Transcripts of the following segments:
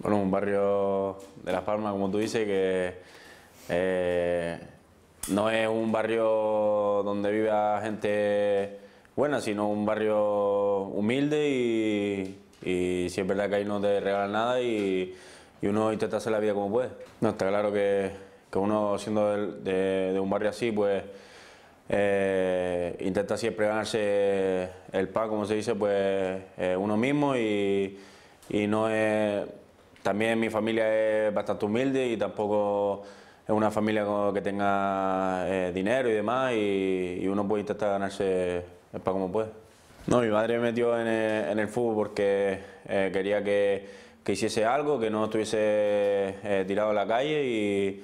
Bueno, un barrio de Las Palmas, como tú dices, que no es un barrio donde viva gente buena, sino un barrio humilde y sí es verdad que ahí no te regalan nada y uno intenta hacer la vida como puede. No, está claro que uno siendo de un barrio así, pues intenta siempre ganarse el pan, como se dice, pues uno mismo y no es... También mi familia es bastante humilde y tampoco es una familia que tenga dinero y demás y uno puede intentar ganarse el pan como puede. No, mi madre me metió en el fútbol porque quería que hiciese algo, que no estuviese tirado en la calle y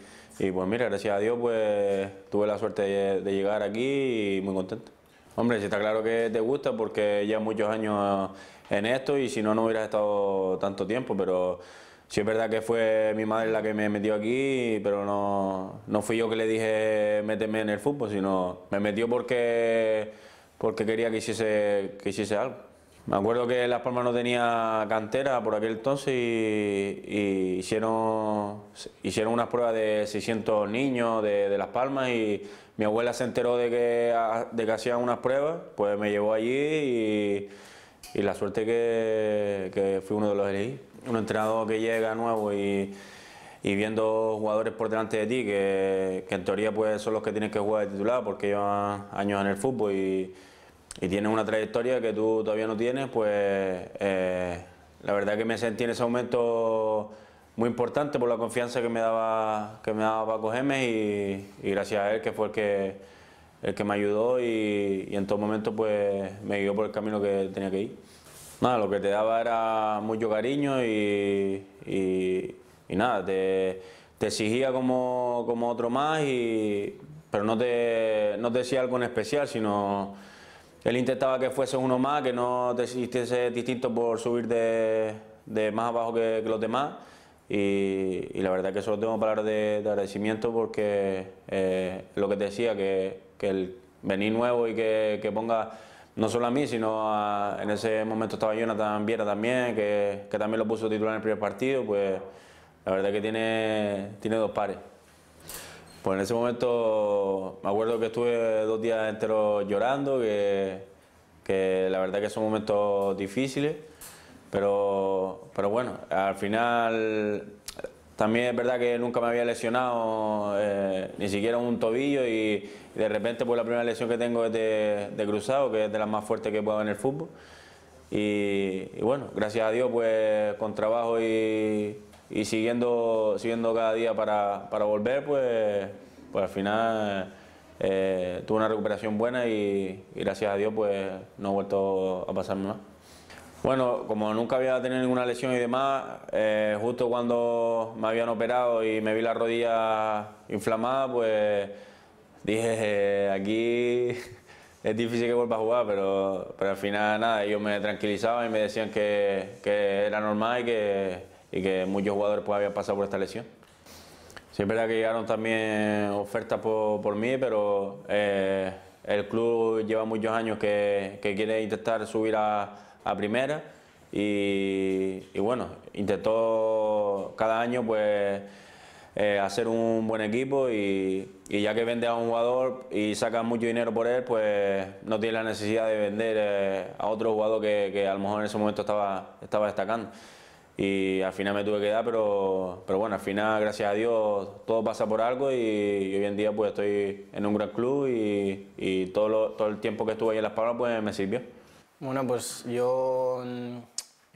pues mira, gracias a Dios pues tuve la suerte de llegar aquí y muy contento. Hombre, sí está claro que te gusta porque llevas muchos años en esto y si no, no hubieras estado tanto tiempo, pero sí es verdad que fue mi madre la que me metió aquí, pero no fui yo que le dije méteme en el fútbol, sino me metió porque quería que hiciese algo. Me acuerdo que Las Palmas no tenía cantera por aquel entonces y hicieron unas pruebas de 600 niños de Las Palmas y mi abuela se enteró de que hacían unas pruebas, pues me llevó allí y la suerte que fui uno de los elegidos. Un entrenador que llega nuevo y viendo jugadores por delante de ti que en teoría pues son los que tienen que jugar de titular porque llevan años en el fútbol y tienen una trayectoria que tú todavía no tienes, pues la verdad que me sentí en ese momento muy importante por la confianza que me daba Paco Gémez y gracias a él que fue el que me ayudó y en todo momento pues me guió por el camino que tenía que ir. Nada, lo que te daba era mucho cariño y nada, te exigía como otro más, pero no te decía algo en especial, sino él intentaba que fuese uno más, que no te hiciese distinto por subir de más abajo que los demás y la verdad que solo tengo palabras de agradecimiento porque lo que te decía, que el venir nuevo y que ponga no solo a mí, sino en ese momento estaba Jonathan Viera también, que también lo puso titular en el primer partido, pues la verdad que tiene dos pares. Pues en ese momento me acuerdo que estuve 2 días enteros llorando, que la verdad que son momentos difíciles, pero bueno, al final también es verdad que nunca me había lesionado ni siquiera un tobillo y de repente pues la primera lesión que tengo es de cruzado, que es de las más fuertes que puedo haber en el fútbol. Y bueno, gracias a Dios pues con trabajo y siguiendo cada día para volver pues al final tuve una recuperación buena y gracias a Dios pues no he vuelto a pasarme más. Bueno, como nunca había tenido ninguna lesión y demás, justo cuando me habían operado y me vi la rodilla inflamada, pues dije, aquí es difícil que vuelva a jugar, pero al final nada, ellos me tranquilizaban y me decían que era normal y que muchos jugadores pues habían pasado por esta lesión. Sí, es verdad que llegaron también ofertas por mí, pero el club lleva muchos años que quiere intentar subir a primera y bueno, intentó cada año pues hacer un buen equipo y ya que vende a un jugador y saca mucho dinero por él, pues no tiene la necesidad de vender a otro jugador que a lo mejor en ese momento estaba destacando. Y al final me tuve que dar, pero bueno, al final, gracias a Dios, todo pasa por algo y hoy en día pues estoy en un gran club y todo el tiempo que estuve ahí en Las Palmas pues me sirvió. Bueno, pues yo en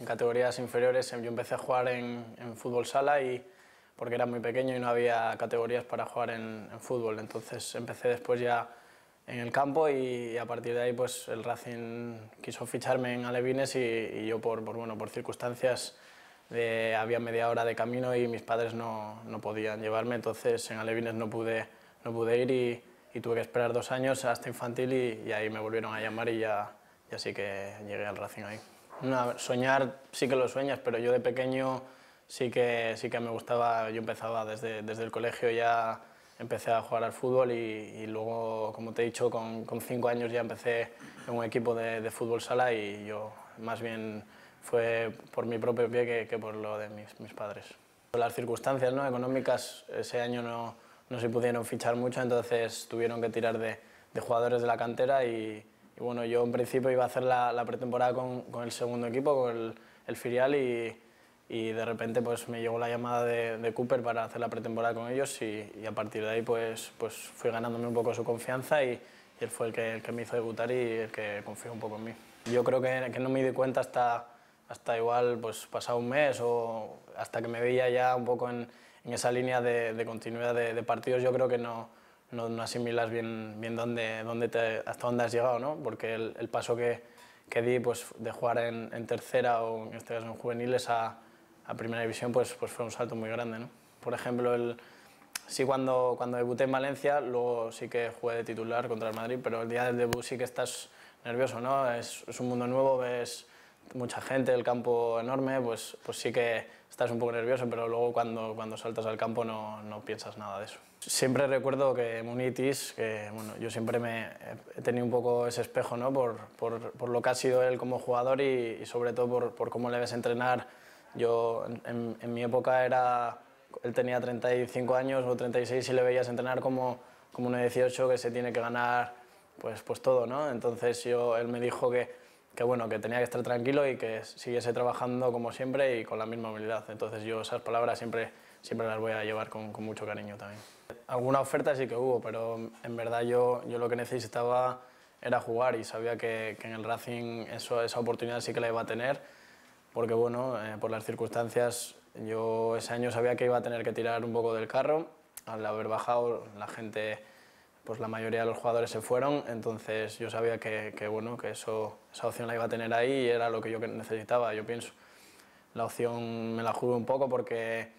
categorías inferiores yo empecé a jugar en fútbol sala porque era muy pequeño y no había categorías para jugar en fútbol, entonces empecé después ya en el campo y a partir de ahí pues el Racing quiso ficharme en Alevines y yo por circunstancias había media hora de camino y mis padres no podían llevarme, entonces en Alevines no pude ir y tuve que esperar 2 años hasta infantil y ahí me volvieron a llamar y ya sí que llegué al Racing ahí. Soñar sí que lo sueñas, pero yo de pequeño sí que me gustaba, yo empezaba desde el colegio ya empecé a jugar al fútbol y luego, como te he dicho, con 5 años ya empecé en un equipo de fútbol sala y yo más bien fue por mi propio pie que por lo de mis padres. Las circunstancias, ¿no?, económicas ese año no se pudieron fichar mucho, entonces tuvieron que tirar de jugadores de la cantera y bueno, yo en principio iba a hacer la pretemporada con el segundo equipo, con el filial y de repente pues me llegó la llamada de Cooper para hacer la pretemporada con ellos y a partir de ahí pues fui ganándome un poco su confianza y él fue el que me hizo debutar y el que confió un poco en mí. Yo creo que no me di cuenta hasta igual pues pasado un mes o hasta que me veía ya un poco en esa línea de continuidad de partidos. Yo creo que no asimilas bien hasta dónde has llegado, ¿no? Porque el paso que di pues, de jugar en tercera o en este caso en juveniles a primera división pues fue un salto muy grande, ¿no? Por ejemplo, sí cuando debuté en Valencia, luego sí que jugué de titular contra el Madrid, pero el día del debut sí que estás nervioso, ¿no? Es un mundo nuevo, ves mucha gente, el campo enorme, pues sí que estás un poco nervioso, pero luego cuando saltas al campo no piensas nada de eso. Siempre recuerdo que Munitis, que bueno, yo siempre he tenido un poco ese espejo, ¿no?, por lo que ha sido él como jugador y sobre todo por cómo le ves entrenar. Yo en mi época él tenía 35 años o 36 y le veías entrenar como uno de 18 que se tiene que ganar pues todo, ¿no? Entonces él me dijo que bueno, que tenía que estar tranquilo y que siguiese trabajando como siempre y con la misma humildad. Entonces yo esas palabras siempre las voy a llevar con mucho cariño también. Alguna oferta sí que hubo, pero en verdad yo lo que necesitaba era jugar y sabía que en el Racing esa oportunidad sí que la iba a tener, porque bueno, por las circunstancias yo ese año sabía que iba a tener que tirar un poco del carro. Al haber bajado la gente, pues la mayoría de los jugadores se fueron, entonces yo sabía que bueno, que esa opción la iba a tener ahí y era lo que yo necesitaba, yo pienso. La opción me la jugué un poco porque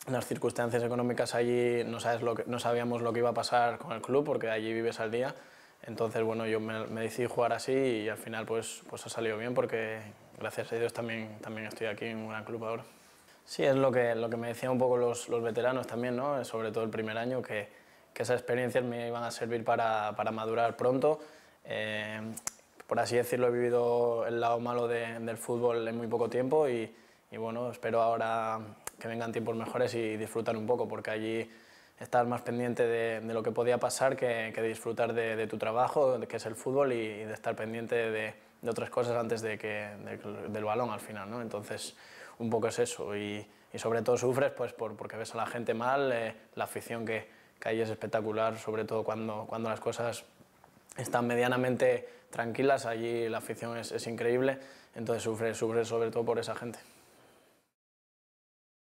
las circunstancias económicas allí no sabíamos lo que iba a pasar con el club porque allí vives al día. Entonces bueno, yo me decidí jugar así y al final pues ha salido bien porque gracias a Dios también estoy aquí en un gran club ahora. Sí, es lo que me decían un poco los veteranos también, ¿no?, sobre todo el primer año, que esas experiencias me iban a servir para madurar pronto. Por así decirlo, he vivido el lado malo del fútbol en muy poco tiempo y bueno, espero ahora que vengan tiempos mejores y disfrutar un poco, porque allí estás más pendiente de lo que podía pasar que de disfrutar de tu trabajo, que es el fútbol, y de estar pendiente de otras cosas antes del balón al final, ¿no? Entonces, un poco es eso y sobre todo sufres pues porque ves a la gente mal, la afición que ahí es espectacular, sobre todo cuando las cosas están medianamente tranquilas, allí la afición es increíble, entonces sufres sobre todo por esa gente.